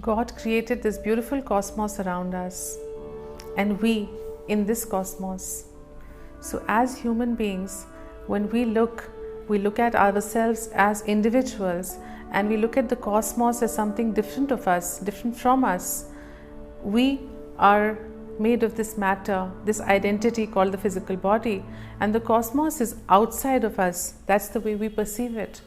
God created this beautiful cosmos around us, and we in this cosmos. So as human beings, when we look at ourselves as individuals, and we look at the cosmos as something different of us, different from us. We are made of this matter, this identity called the physical body, and the cosmos is outside of us. That's the way we perceive it.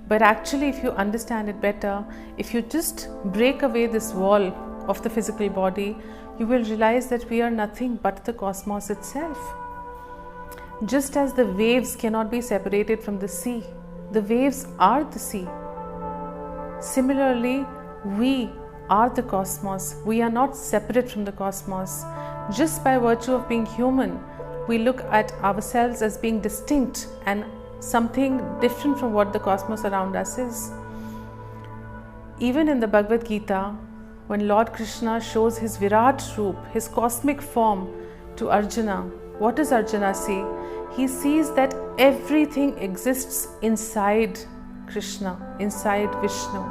But actually, if you understand it better, if you just break away this wall of the physical body, you will realize that we are nothing but the cosmos itself. Just as the waves cannot be separated from the sea, the waves are the sea. Similarly, we are the cosmos. We are not separate from the cosmos. Just by virtue of being human, we look at ourselves as being distinct and something different from what the cosmos around us is. Even in the Bhagavad Gita, when Lord Krishna shows his Virat Roop, his cosmic form to Arjuna, what does Arjuna see? He sees that everything exists inside Krishna, inside Vishnu.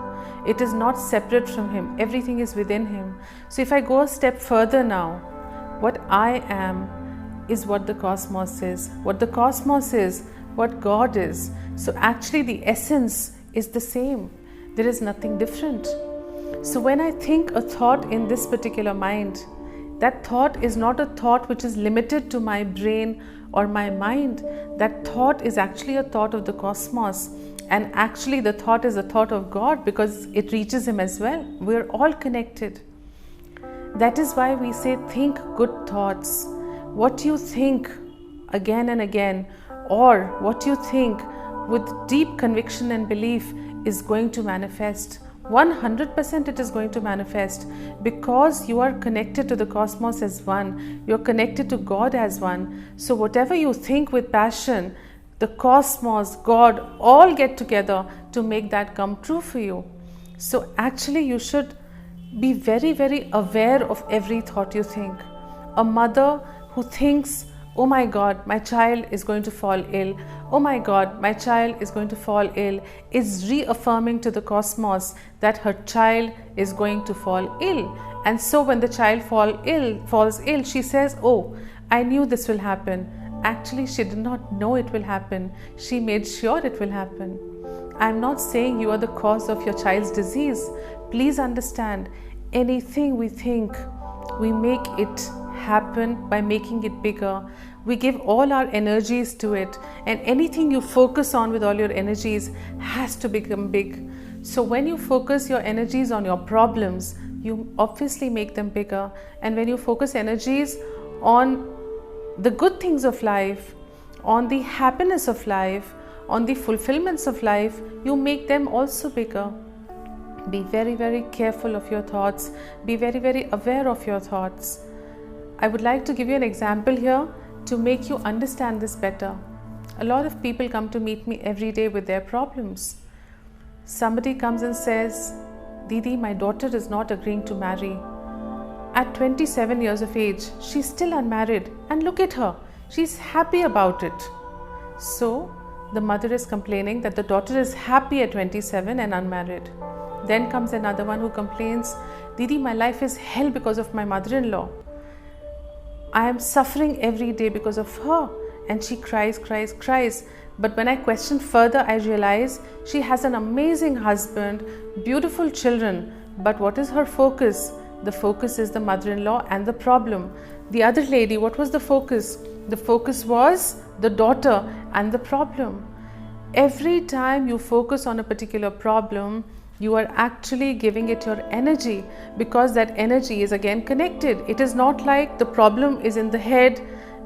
It is not separate from him. Everything is within him. So if I go a step further now, what I am is what the cosmos is. What the cosmos is, what God is. So actually the essence is the same. There is nothing different. So when I think a thought in this particular mind, that thought is not a thought which is limited to my brain or my mind. That thought is actually a thought of the cosmos. And actually the thought is a thought of God, because it reaches him as well. We are all connected. That is why we say think good thoughts. What you think again and again, or what you think with deep conviction and belief, is going to manifest. 100% it is going to manifest, because you are connected to the cosmos as one. You are connected to God as one. So whatever you think with passion, the cosmos, God, all get together to make that come true for you. So actually you should be very, very aware of every thought you think. A mother who thinks, oh my God, my child is going to fall ill. Oh my God, my child is going to fall ill, is reaffirming to the cosmos that her child is going to fall ill. And so when the child falls ill, she says, oh, I knew this will happen. Actually, she did not know it will happen. She made sure it will happen. I am not saying you are the cause of your child's disease. Please understand, anything we think, we make it happen by making it bigger. We give all our energies to it, and anything you focus on with all your energies has to become big. So when you focus your energies on your problems, you obviously make them bigger. And when you focus energies on the good things of life, on the happiness of life, on the fulfillments of life, you make them also bigger. Be very, very careful of your thoughts. Be very, very aware of your thoughts. I would like to give you an example here to make you understand this better. A lot of people come to meet me every day with their problems. Somebody comes and says, Didi, my daughter is not agreeing to marry. At 27 years of age, she's still unmarried, and look at her, she's happy about it. So the mother is complaining that the daughter is happy at 27 and unmarried. Then comes another one who complains, Didi, my life is hell because of my mother-in-law. I am suffering every day because of her. And she cries. But when I question further, I realize she has an amazing husband, beautiful children. But what is her focus? The focus is the mother-in-law and the problem. The other lady, what was the focus? The focus was the daughter and the problem. Every time you focus on a particular problem, you are actually giving it your energy, because that energy is again connected. It is not like the problem is in the head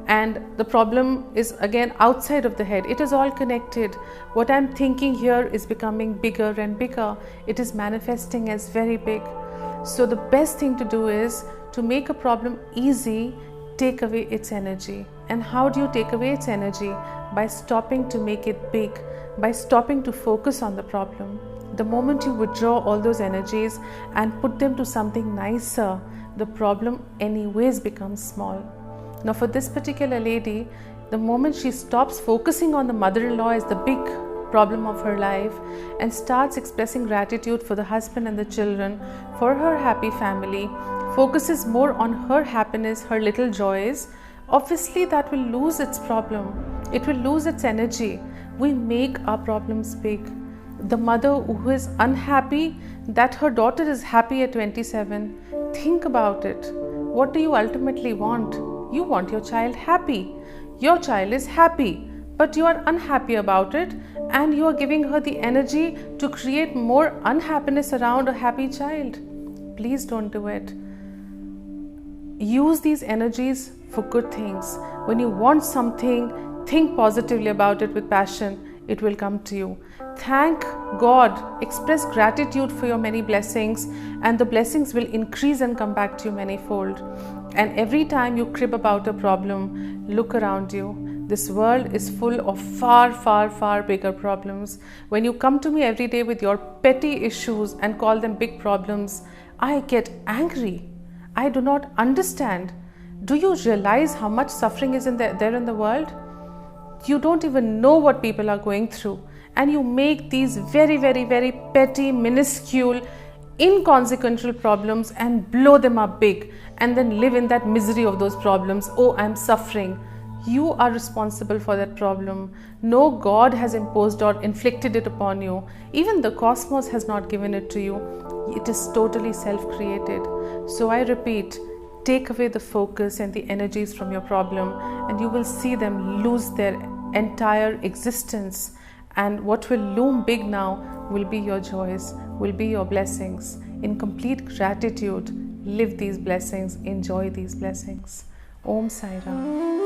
and the problem is again outside of the head. It is all connected. What I'm thinking here is becoming bigger and bigger. It is manifesting as very big. So the best thing to do is to make a problem easy, take away its energy. And how do you take away its energy? By stopping to make it big, by stopping to focus on the problem. The moment you withdraw all those energies and put them to something nicer, the problem anyways becomes small. Now for this particular lady, the moment she stops focusing on the mother-in-law as the big problem of her life and starts expressing gratitude for the husband and the children, for her happy family, focuses more on her happiness, her little joys, obviously that will lose its problem. It will lose its energy. We make our problems big. The mother who is unhappy that her daughter is happy at 27, think about it. What do you ultimately want? You want your child happy. Your child is happy, but you are unhappy about it, and you are giving her the energy to create more unhappiness around a happy child. Please don't do it. Use these energies for good things. When you want something, think positively about it with passion. It will come to you. Thank God, express gratitude for your many blessings, and the blessings will increase and come back to you manifold. And every time you crib about a problem, look around you. This world is full of far, far, far bigger problems. When you come to me every day with your petty issues and call them big problems, I get angry. I do not understand. Do you realize how much suffering is there in the world? You don't even know what people are going through, and you make these very, very, very petty, minuscule, inconsequential problems and blow them up big, and then live in that misery of those problems. Oh, I'm suffering. You are responsible for that problem. No God has imposed or inflicted it upon you. Even the cosmos has not given it to you. It is totally self-created. So I repeat, take away the focus and the energies from your problem, and you will see them lose their entire existence. And what will loom big now will be your joys, will be your blessings. In complete gratitude, live these blessings, enjoy these blessings. Om Sai Ram.